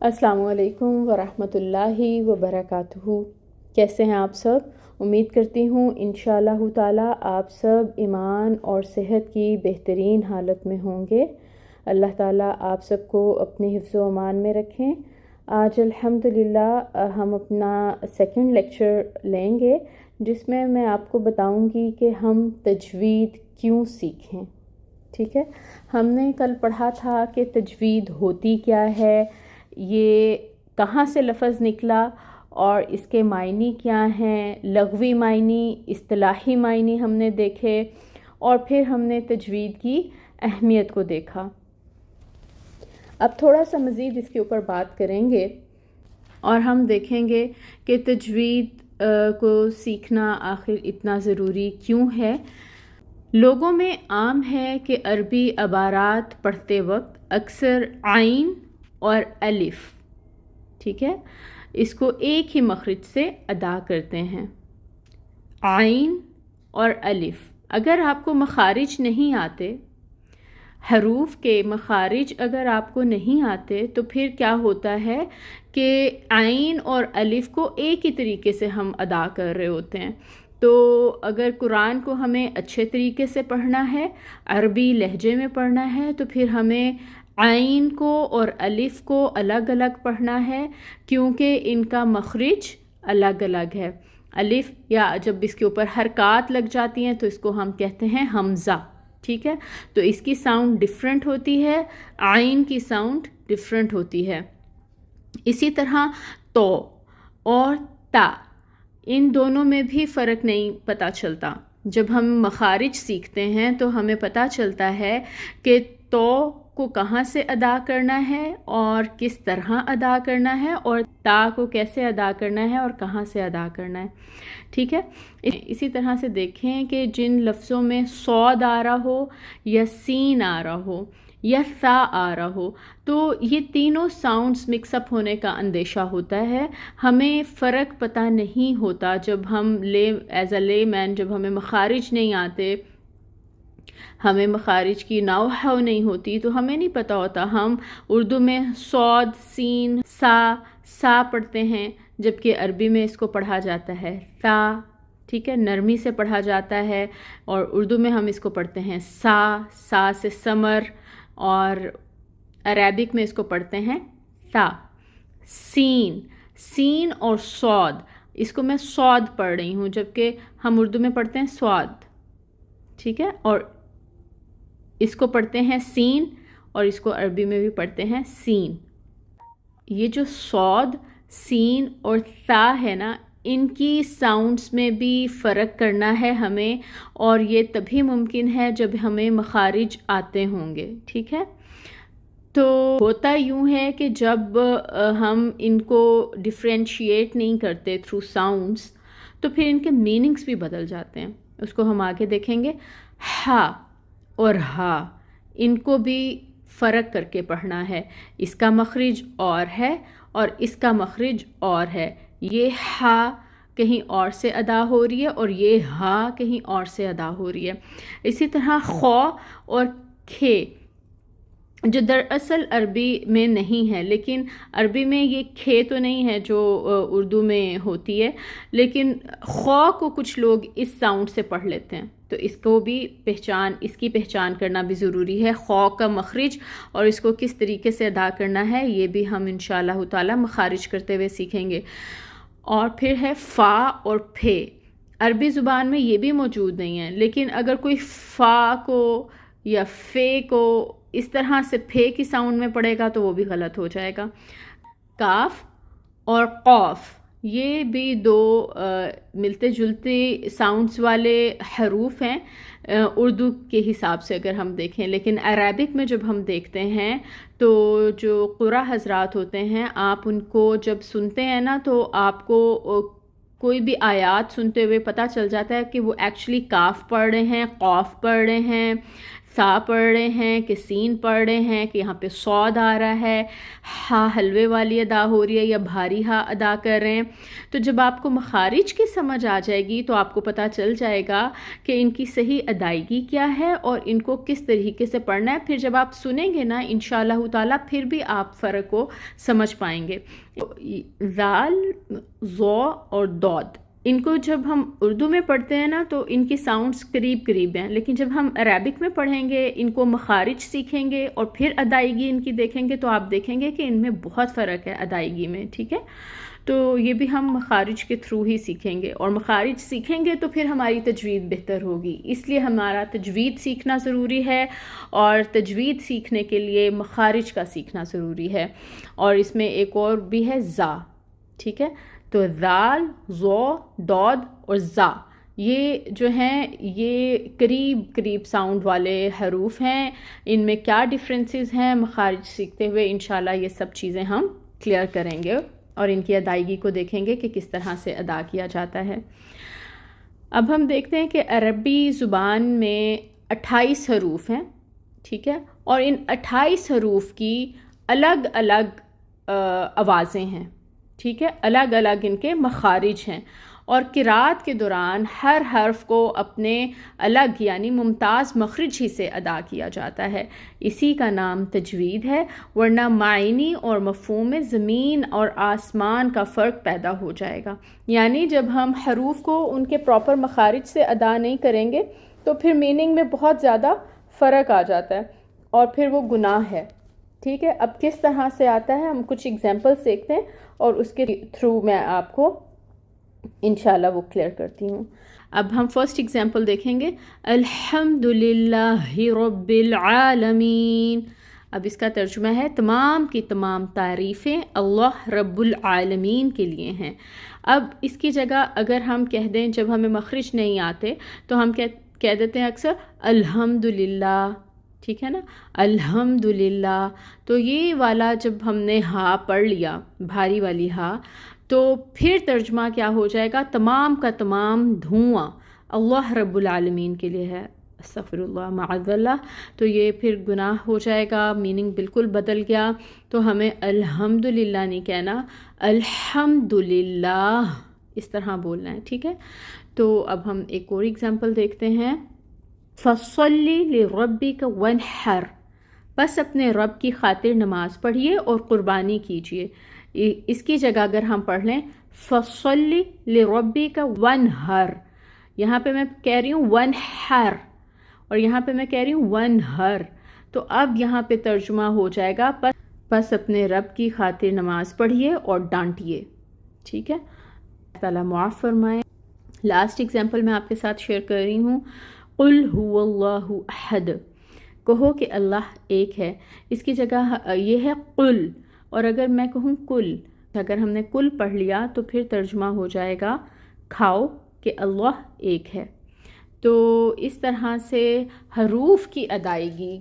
السلام علیکم ورحمۃ اللہ وبرکاتہ۔ کیسے ہیں آپ سب؟ امید کرتی ہوں انشاءاللہ تعالی آپ سب ایمان اور صحت کی بہترین حالت میں ہوں گے۔ اللہ تعالیٰ آپ سب کو اپنے حفظ و امان میں رکھیں۔ آج الحمدللہ ہم اپنا سیکنڈ لیکچر لیں گے، جس میں میں آپ کو بتاؤں گی کہ ہم تجوید کیوں سیکھیں۔ ٹھیک ہے، ہم نے کل پڑھا تھا کہ تجوید ہوتی کیا ہے، یہ کہاں سے لفظ نکلا اور اس کے معنی کیا ہیں، لغوی معنی، اصطلاحی معنی ہم نے دیکھے، اور پھر ہم نے تجوید کی اہمیت کو دیکھا۔ اب تھوڑا سا مزید اس کے اوپر بات کریں گے اور ہم دیکھیں گے کہ تجوید کو سیکھنا آخر اتنا ضروری کیوں ہے۔ لوگوں میں عام ہے کہ عربی عبارات پڑھتے وقت اکثر عین اور الف، ٹھیک ہے، اس کو ایک ہی مخرج سے ادا کرتے ہیں، عین اور الف۔ اگر آپ کو مخارج نہیں آتے، حروف کے مخارج اگر آپ کو نہیں آتے، تو پھر کیا ہوتا ہے کہ عین اور الف کو ایک ہی طریقے سے ہم ادا کر رہے ہوتے ہیں۔ تو اگر قرآن کو ہمیں اچھے طریقے سے پڑھنا ہے، عربی لہجے میں پڑھنا ہے، تو پھر ہمیں عین کو اور الف کو الگ الگ پڑھنا ہے، کیونکہ ان کا مخرج الگ الگ ہے۔ الف یا جب اس کے اوپر حرکات لگ جاتی ہیں تو اس کو ہم کہتے ہیں حمزہ، ٹھیک ہے، تو اس کی ساؤنڈ ڈیفرنٹ ہوتی ہے، عین کی ساؤنڈ ڈیفرنٹ ہوتی ہے۔ اسی طرح تو اور تا، ان دونوں میں بھی فرق نہیں پتہ چلتا۔ جب ہم مخارج سیکھتے ہیں تو ہمیں پتہ چلتا ہے کہ تو کو کہاں سے ادا کرنا ہے اور کس طرح ادا کرنا ہے، اور تا کو کیسے ادا کرنا ہے اور کہاں سے ادا کرنا ہے، ٹھیک ہے۔ اسی طرح سے دیکھیں کہ جن لفظوں میں صاد آ رہا ہو یا سین آ رہا ہو یا ثا آ رہا ہو، تو یہ تینوں ساؤنڈز مکس اپ ہونے کا اندیشہ ہوتا ہے۔ ہمیں فرق پتہ نہیں ہوتا جب ہم ایز اے لے مین، جب ہمیں مخارج نہیں آتے، ہمیں مخارج کی نوحہ نہیں ہوتی، تو ہمیں نہیں پتہ ہوتا۔ ہم اردو میں صاد، سین، سا پڑھتے ہیں، جبکہ عربی میں اس کو پڑھا جاتا ہے ثا، ٹھیک ہے، نرمی سے پڑھا جاتا ہے، اور اردو میں ہم اس کو پڑھتے ہیں سا سے سمر، اور عربک میں اس کو پڑھتے ہیں ثا۔ سین اور صاد، اس کو میں صاد پڑھ رہی ہوں، جبکہ ہم اردو میں پڑھتے ہیں صاد، ٹھیک ہے، اور اس کو پڑھتے ہیں سین، اور اس کو عربی میں بھی پڑھتے ہیں سین۔ یہ جو صاد، سین اور ثا ہے نا، ان کی ساؤنڈز میں بھی فرق کرنا ہے ہمیں، اور یہ تبھی ممکن ہے جب ہمیں مخارج آتے ہوں گے، ٹھیک ہے۔ تو ہوتا یوں ہے کہ جب ہم ان کو ڈفرینشیٹ نہیں کرتے تھرو ساؤنڈز، تو پھر ان کے میننگز بھی بدل جاتے ہیں۔ اس کو ہم آگے دیکھیں گے۔ ہا اور ہا، ان کو بھی فرق کر کے پڑھنا ہے، اس کا مخرج اور ہے اور اس کا مخرج اور ہے۔ یہ ہا کہیں اور سے ادا ہو رہی ہے اور یہ ہا کہیں اور سے ادا ہو رہی ہے۔ اسی طرح خو اور کھے، جو دراصل عربی میں نہیں ہے، لیکن عربی میں یہ کھے تو نہیں ہے جو اردو میں ہوتی ہے، لیکن خو کو کچھ لوگ اس ساؤنڈ سے پڑھ لیتے ہیں، تو اس کو بھی اس کی پہچان کرنا بھی ضروری ہے۔ خو کا مخرج اور اس کو کس طریقے سے ادا کرنا ہے، یہ بھی ہم انشاءاللہ تعالی مخارج کرتے ہوئے سیکھیں گے۔ اور پھر ہے فا اور پھے، عربی زبان میں یہ بھی موجود نہیں ہے، لیکن اگر کوئی فا کو یا فے کو اس طرح سے پھے کی ساؤنڈ میں پڑے گا تو وہ بھی غلط ہو جائے گا۔ کاف اور قوف، یہ بھی دو ملتے جلتے ساؤنڈز والے حروف ہیں اردو کے حساب سے اگر ہم دیکھیں، لیکن عربک میں جب ہم دیکھتے ہیں تو جو قرا حضرات ہوتے ہیں، آپ ان کو جب سنتے ہیں نا، تو آپ کو کوئی بھی آیات سنتے ہوئے پتہ چل جاتا ہے کہ وہ ایکچولی کاف پڑھ رہے ہیں، قوف پڑھ رہے ہیں، سا پڑھ رہے ہیں کہ سین پڑھ رہے ہیں کہ یہاں پہ صاد آ رہا ہے، ہا حلوے والی ادا ہو رہی ہے یا بھاری ہا ادا کر رہے ہیں. تو جب آپ کو مخارج کی سمجھ آ جائے گی تو آپ کو پتہ چل جائے گا کہ ان کی صحیح ادائیگی کیا ہے اور ان کو کس طریقے سے پڑھنا ہے. پھر جب آپ سنیں گے نا انشاءاللہ تعالیٰ پھر بھی آپ فرق کو سمجھ پائیں گے. ذال، ذو اور دود، ان کو جب ہم اردو میں پڑھتے ہیں نا تو ان کی ساؤنڈز قریب قریب ہیں، لیکن جب ہم عربک میں پڑھیں گے، ان کو مخارج سیکھیں گے اور پھر ادائیگی ان کی دیکھیں گے تو آپ دیکھیں گے کہ ان میں بہت فرق ہے ادائیگی میں. ٹھیک ہے، تو یہ بھی ہم مخارج کے تھرو ہی سیکھیں گے، اور مخارج سیکھیں گے تو پھر ہماری تجوید بہتر ہوگی. اس لیے ہمارا تجوید سیکھنا ضروری ہے، اور تجوید سیکھنے کے لیے مخارج کا سیکھنا ضروری ہے. اور اس میں ایک اور بھی ہے زا. ٹھیک ہے، تو ذال، ذو، دود اور زا، یہ جو ہیں یہ قریب قریب ساؤنڈ والے حروف ہیں. ان میں کیا ڈفرینسز ہیں مخارج سیکھتے ہوئے، انشاءاللہ یہ سب چیزیں ہم کلیئر کریں گے اور ان کی ادائیگی کو دیکھیں گے کہ کس طرح سے ادا کیا جاتا ہے. اب ہم دیکھتے ہیں کہ عربی زبان میں 28 حروف ہیں. ٹھیک ہے، اور ان 28 حروف کی الگ الگ آوازیں ہیں. ٹھیک ہے، الگ الگ ان کے مخارج ہیں، اور قرات کے دوران ہر حرف کو اپنے الگ یعنی ممتاز مخرج ہی سے ادا کیا جاتا ہے. اسی کا نام تجوید ہے، ورنہ معنی اور مفہوم میں زمین اور آسمان کا فرق پیدا ہو جائے گا. یعنی جب ہم حروف کو ان کے پراپر مخارج سے ادا نہیں کریں گے تو پھر میننگ میں بہت زیادہ فرق آ جاتا ہے اور پھر وہ گناہ ہے. ٹھیک ہے، اب کس طرح سے آتا ہے ہم کچھ ایگزامپلس دیکھتے ہیں اور اس کے تھرو میں آپ کو انشاءاللہ وہ کلیئر کرتی ہوں. اب ہم فرسٹ ایگزامپل دیکھیں گے، الحمدللہ رب العالمین. اب اس کا ترجمہ ہے تمام کی تمام تعریفیں اللہ رب العالمین کے لیے ہیں. اب اس کی جگہ اگر ہم کہہ دیں، جب ہمیں مخرج نہیں آتے تو ہم کہہ دیتے ہیں اکثر الحمدللہ. ٹھیک ہے نا، الحمدللہ. تو یہ والا جب ہم نے ہا پڑھ لیا، بھاری والی ہا، تو پھر ترجمہ کیا ہو جائے گا، تمام کا تمام دھواں اللہ رب العالمین کے لیے ہے. استغفر اللہ، معاذ اللہ. تو یہ پھر گناہ ہو جائے گا، میننگ بالکل بدل گیا. تو ہمیں الحمدللہ نہیں کہنا، الحمدللہ اس طرح بولنا ہے. ٹھیک ہے، تو اب ہم ایک اور ایگزامپل دیکھتے ہیں، فَصَلِّ لِرَبِّكَ وَانْحَرْ. بس اپنے رب کی خاطر نماز پڑھیے اور قربانی کیجیے. اس کی جگہ اگر ہم پڑھ لیں فَصَلِّ لِرَبِّكَ وَانْحَرْ، یہاں پہ میں کہہ رہی ہوں وَانْحَرْ اور یہاں پہ میں کہہ رہی ہوں وَانْحَرْ. تو اب یہاں پہ ترجمہ ہو جائے گا بس اپنے رب کی خاطر نماز پڑھیے اور ڈانٹیے. ٹھیک ہے، اللہ تعالیٰ معاف فرمائے. لاسٹ ایگزامپل میں آپ کے ساتھ شیئر کر رہی ہوں، قُلْ هُوَ اللَّهُ أَحَدٌ. کہو کہ اللہ ایک ہے. اس کی جگہ یہ ہے قل، اور اگر میں کہوں کل، اگر ہم نے کل پڑھ لیا تو پھر ترجمہ ہو جائے گا کھاؤ کہ اللہ ایک ہے. تو اس طرح سے حروف کی ادائیگی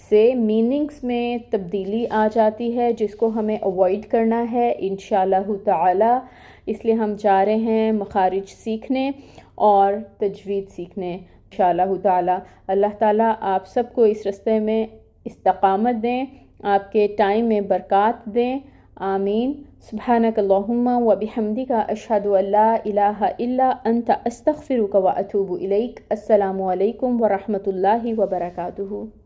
سے میننگز میں تبدیلی آ جاتی ہے، جس کو ہمیں اوائڈ کرنا ہے انشاءاللہ تعالی. اس لیے ہم جا رہے ہیں مخارج سیکھنے اور تجوید سیکھنے انشاءاللہ تعالی. اللہ تعالیٰ آپ سب کو اس راستے میں استقامت دیں، آپ کے ٹائم میں برکات دیں. آمین. سبحانک اللہم و بحمدک اشہد ان لا الہ الا انت استغفرک و اتوب الیک. السلام علیکم ورحمۃ اللہ وبرکاتہ.